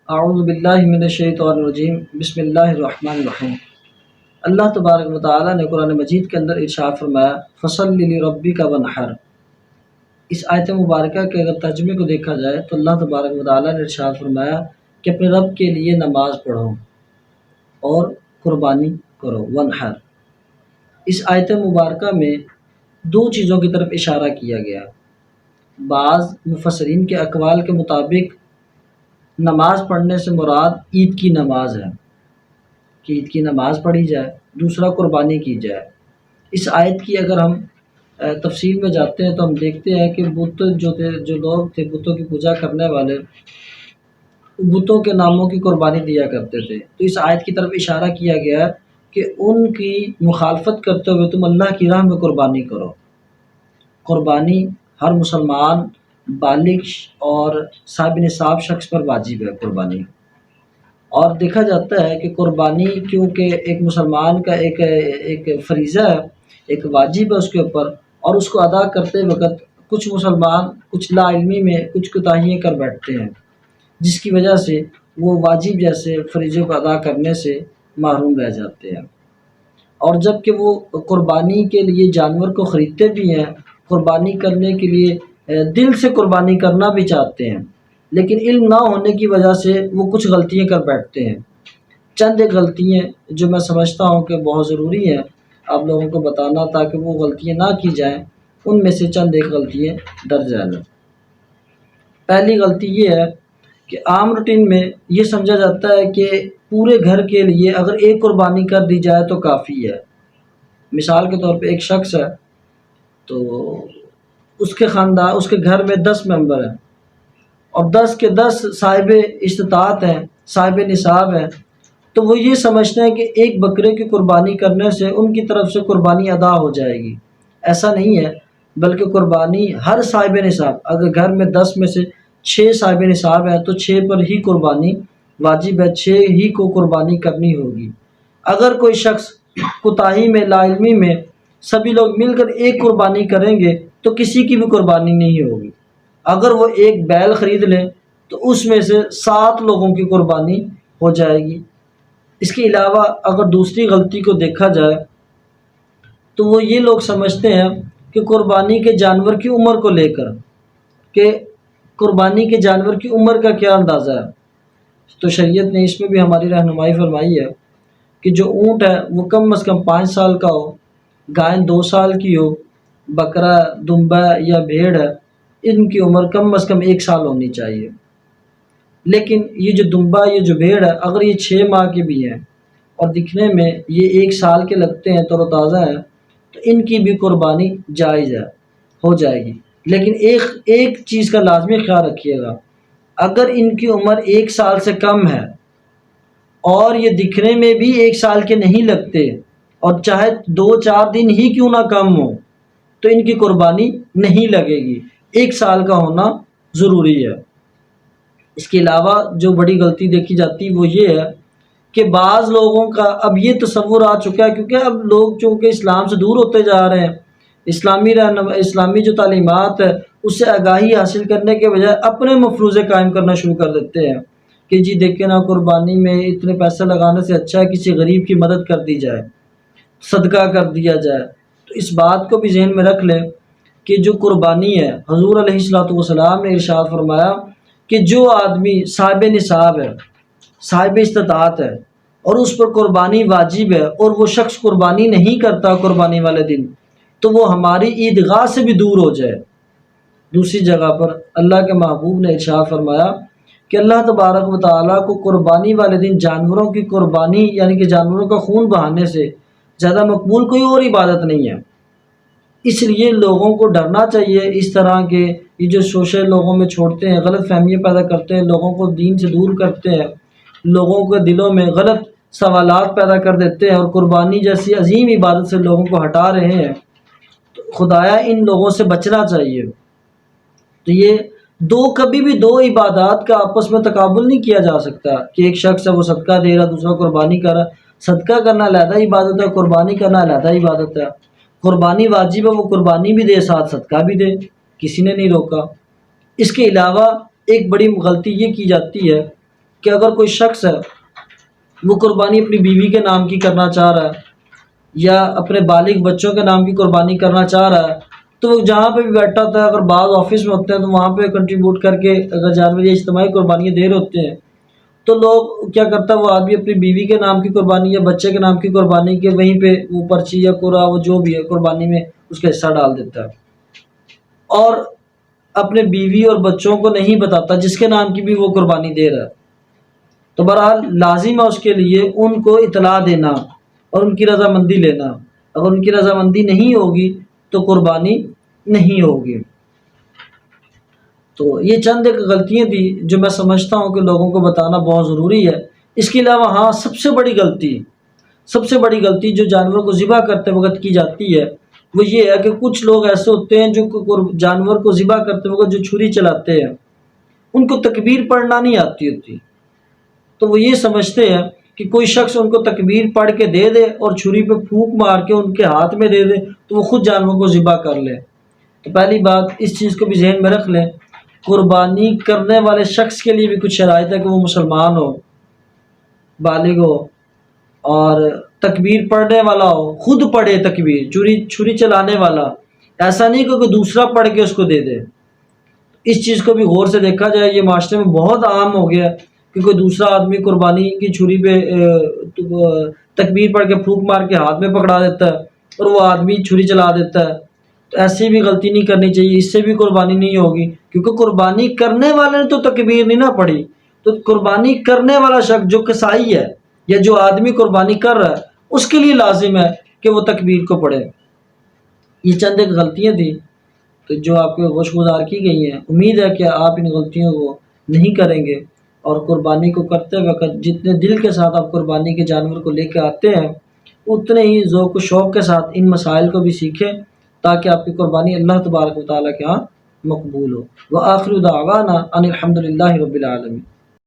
اعوذ باللہ من الشیطان الرجیم، بسم اللہ الرحمن الرحیم۔ اللہ تبارک و تعالیٰ نے قرآن مجید کے اندر ارشاد فرمایا فَصَلِّ لِرَبِّكَ وَانْحَرْ۔ اس آیت مبارکہ کے اگر ترجمے کو دیکھا جائے تو اللہ تبارک و تعالیٰ نے ارشاد فرمایا کہ اپنے رب کے لیے نماز پڑھو اور قربانی کرو، وانحر۔ اس آیت مبارکہ میں دو چیزوں کی طرف اشارہ کیا گیا۔ بعض مفسرین کے اقوال کے مطابق نماز پڑھنے سے مراد عید کی نماز ہے کہ عید کی نماز پڑھی جائے، دوسرا قربانی کی جائے۔ اس آیت کی اگر ہم تفصیل میں جاتے ہیں تو ہم دیکھتے ہیں کہ بت جو لوگ تھے، بتوں کی پوجا کرنے والے، بتوں کے ناموں کی قربانی دیا کرتے تھے۔ تو اس آیت کی طرف اشارہ کیا گیا کہ ان کی مخالفت کرتے ہوئے تم اللہ کی راہ میں قربانی کرو۔ قربانی ہر مسلمان بالغ اور صاحب نصاب شخص پر واجب ہے قربانی، اور دیکھا جاتا ہے کہ قربانی کیونکہ ایک مسلمان کا ایک فریضہ ہے، ایک واجب ہے اس کے اوپر، اور اس کو ادا کرتے وقت کچھ مسلمان کچھ لا علمی میں کچھ کوتاہیاں کر بیٹھتے ہیں، جس کی وجہ سے وہ واجب جیسے فریضوں کو ادا کرنے سے محروم رہ جاتے ہیں۔ اور جب کہ وہ قربانی کے لیے جانور کو خریدتے بھی ہیں، قربانی کرنے کے لیے دل سے قربانی کرنا بھی چاہتے ہیں، لیکن علم نہ ہونے کی وجہ سے وہ کچھ غلطیاں کر بیٹھتے ہیں۔ چند ایک غلطیاں جو میں سمجھتا ہوں کہ بہت ضروری ہیں آپ لوگوں کو بتانا تاکہ وہ غلطیاں نہ کی جائیں، ان میں سے چند ایک غلطیاں درج ہیں۔ پہلی غلطی یہ ہے کہ عام روٹین میں یہ سمجھا جاتا ہے کہ پورے گھر کے لیے اگر ایک قربانی کر دی جائے تو کافی ہے۔ مثال کے طور پہ ایک شخص ہے تو اس کے خاندان، اس کے گھر میں 10 ممبر ہیں اور 10 کے 10 صاحب استطاعت ہیں، صاحب نصاب ہیں، تو وہ یہ سمجھتے ہیں کہ ایک بکرے کی قربانی کرنے سے ان کی طرف سے قربانی ادا ہو جائے گی۔ ایسا نہیں ہے، بلکہ قربانی ہر صاحب نصاب، اگر گھر میں 10 میں سے 6 صاحب نصاب ہیں تو 6 پر ہی قربانی واجب ہے، 6 ہی کو قربانی کرنی ہوگی۔ اگر کوئی شخص کوتاہی میں، لا علمی میں سبھی لوگ مل کر ایک قربانی کریں گے تو کسی کی بھی قربانی نہیں ہوگی۔ اگر وہ ایک بیل خرید لیں تو اس میں سے 7 لوگوں کی قربانی ہو جائے گی۔ اس کے علاوہ اگر دوسری غلطی کو دیکھا جائے تو وہ یہ لوگ سمجھتے ہیں کہ قربانی کے جانور کی عمر کو لے کر کہ قربانی کے جانور کی عمر کا کیا اندازہ ہے، تو شریعت نے اس میں بھی ہماری رہنمائی فرمائی ہے کہ جو اونٹ ہے وہ کم از کم 5 سال کا ہو، گائے 2 سال کی ہو، بکرا، دمبا یا بھیڑ ہے، ان کی عمر کم از کم 1 سال ہونی چاہیے۔ لیکن یہ جو دمبا، یہ جو بھیڑ ہے، اگر یہ 6 ماہ کے بھی ہیں اور دکھنے میں یہ 1 سال کے لگتے ہیں، تر و تازہ ہیں، تو ان کی بھی قربانی جائز ہے، ہو جائے گی۔ لیکن ایک چیز کا لازمی خیال رکھیے گا، اگر ان کی عمر 1 سال سے کم ہے اور یہ دکھنے میں بھی 1 سال کے نہیں لگتے اور چاہے 2-4 دن ہی کیوں نہ کم ہو تو ان کی قربانی نہیں لگے گی، 1 سال کا ہونا ضروری ہے۔ اس کے علاوہ جو بڑی غلطی دیکھی جاتی وہ یہ ہے کہ بعض لوگوں کا اب یہ تصور آ چکا ہے، کیونکہ اب لوگ چونکہ اسلام سے دور ہوتے جا رہے ہیں، اسلامی جو تعلیمات ہے اس سے آگاہی حاصل کرنے کے بجائے اپنے مفروضے قائم کرنا شروع کر دیتے ہیں کہ جی دیکھیں نا، قربانی میں اتنے پیسے لگانے سے اچھا ہے کسی غریب کی مدد کر دی جائے، صدقہ کر دیا جائے۔ تو اس بات کو بھی ذہن میں رکھ لیں کہ جو قربانی ہے، حضور علیہ الصلوۃ والسلام نے ارشاد فرمایا کہ جو آدمی صاحب نصاب ہے، صاحب استطاعت ہے اور اس پر قربانی واجب ہے اور وہ شخص قربانی نہیں کرتا قربانی والے دن، تو وہ ہماری عیدگاہ سے بھی دور ہو جائے۔ دوسری جگہ پر اللہ کے محبوب نے ارشاد فرمایا کہ اللہ تبارک و تعالیٰ کو قربانی والے دن جانوروں کی قربانی یعنی کہ جانوروں کا خون بہانے سے زیادہ مقبول کوئی اور عبادت نہیں ہے۔ اس لیے لوگوں کو ڈرنا چاہیے اس طرح کے یہ جو شوشے لوگوں میں چھوڑتے ہیں، غلط فہمیاں پیدا کرتے ہیں، لوگوں کو دین سے دور کرتے ہیں، لوگوں کے دلوں میں غلط سوالات پیدا کر دیتے ہیں اور قربانی جیسی عظیم عبادت سے لوگوں کو ہٹا رہے ہیں، تو خدایا ان لوگوں سے بچنا چاہیے۔ تو یہ کبھی بھی دو عبادات کا آپس میں تقابل نہیں کیا جا سکتا کہ ایک شخص ہے وہ صدقہ دے رہا، دوسرا قربانی کر رہا۔ صدقہ کرنا علیحدہ عبادت ہے، قربانی کرنا علیحدہ عبادت ہے۔ قربانی واجب ہے، وہ قربانی بھی دے ساتھ صدقہ بھی دے، کسی نے نہیں روکا۔ اس کے علاوہ ایک بڑی غلطی یہ کی جاتی ہے کہ اگر کوئی شخص ہے وہ قربانی اپنی بیوی کے نام کی کرنا چاہ رہا ہے یا اپنے بالغ بچوں کے نام کی قربانی کرنا چاہ رہا ہے، تو وہ جہاں پہ بھی بیٹھا ہوتا ہے، اگر بعض آفس میں ہوتے ہیں تو وہاں پہ کنٹریبیوٹ کر کے اگر جانور یا اجتماعی قربانیاں دے رہے ہوتے ہیں، تو لوگ کیا کرتا ہے، وہ آدمی اپنی بیوی کے نام کی قربانی یا بچے کے نام کی قربانی کے وہیں پہ وہ پرچی یا قرا وہ جو بھی ہے قربانی میں اس کا حصہ ڈال دیتا ہے، اور اپنے بیوی اور بچوں کو نہیں بتاتا جس کے نام کی بھی وہ قربانی دے رہا ہے۔ تو بہرحال لازم ہے اس کے لیے ان کو اطلاع دینا اور ان کی رضامندی لینا۔ اگر ان کی رضامندی نہیں ہوگی تو قربانی نہیں ہوگی۔ تو یہ چند ایک غلطیاں تھی جو میں سمجھتا ہوں کہ لوگوں کو بتانا بہت ضروری ہے۔ اس کے علاوہ ہاں، سب سے بڑی غلطی جو جانور کو ذبح کرتے وقت کی جاتی ہے وہ یہ ہے کہ کچھ لوگ ایسے ہوتے ہیں جو جانور کو ذبح کرتے وقت جو چھری چلاتے ہیں ان کو تکبیر پڑھنا نہیں آتی ہوتی، تو وہ یہ سمجھتے ہیں کہ کوئی شخص ان کو تکبیر پڑھ کے دے دے اور چھری پہ پھونک مار کے ان کے ہاتھ میں دے دے تو وہ خود جانور کو ذبح کر لے۔ تو پہلی بات اس چیز کو بھی ذہن میں رکھ لیں، قربانی کرنے والے شخص کے لیے بھی کچھ شرائط ہے کہ وہ مسلمان ہو، بالغ ہو اور تکبیر پڑھنے والا ہو، خود پڑھے تکبیر، چھری چلانے والا، ایسا نہیں کہ کوئی دوسرا پڑھ کے اس کو دے دے۔ اس چیز کو بھی غور سے دیکھا جائے، یہ معاشرے میں بہت عام ہو گیا کہ کوئی دوسرا آدمی قربانی کی چھری پہ تکبیر پڑھ کے پھونک مار کے ہاتھ میں پکڑا دیتا ہے اور وہ آدمی چھری چلا دیتا ہے۔ تو ایسی بھی غلطی نہیں کرنی چاہیے، اس سے بھی قربانی نہیں ہوگی، کیونکہ قربانی کرنے والے نے تو تکبیر نہیں نہ پڑھی۔ تو قربانی کرنے والا شخص جو کسائی ہے یا جو آدمی قربانی کر رہا ہے اس کے لیے لازم ہے کہ وہ تکبیر کو پڑھے۔ یہ چند ایک غلطیاں تھیں تو جو آپ کو گوشگزار کی گئی ہیں، امید ہے کہ آپ ان غلطیوں کو نہیں کریں گے اور قربانی کو کرتے وقت جتنے دل کے ساتھ آپ قربانی کے جانور کو لے کے آتے ہیں اتنے ہی ذوق و شوق کے ساتھ ان مسائل کو بھی سیکھیں تاکہ آپ کی قربانی اللہ تبارک و تعالیٰ کے ہاں مقبول ہو۔ وآخر دعوانا ان الحمد للہ رب العالمین۔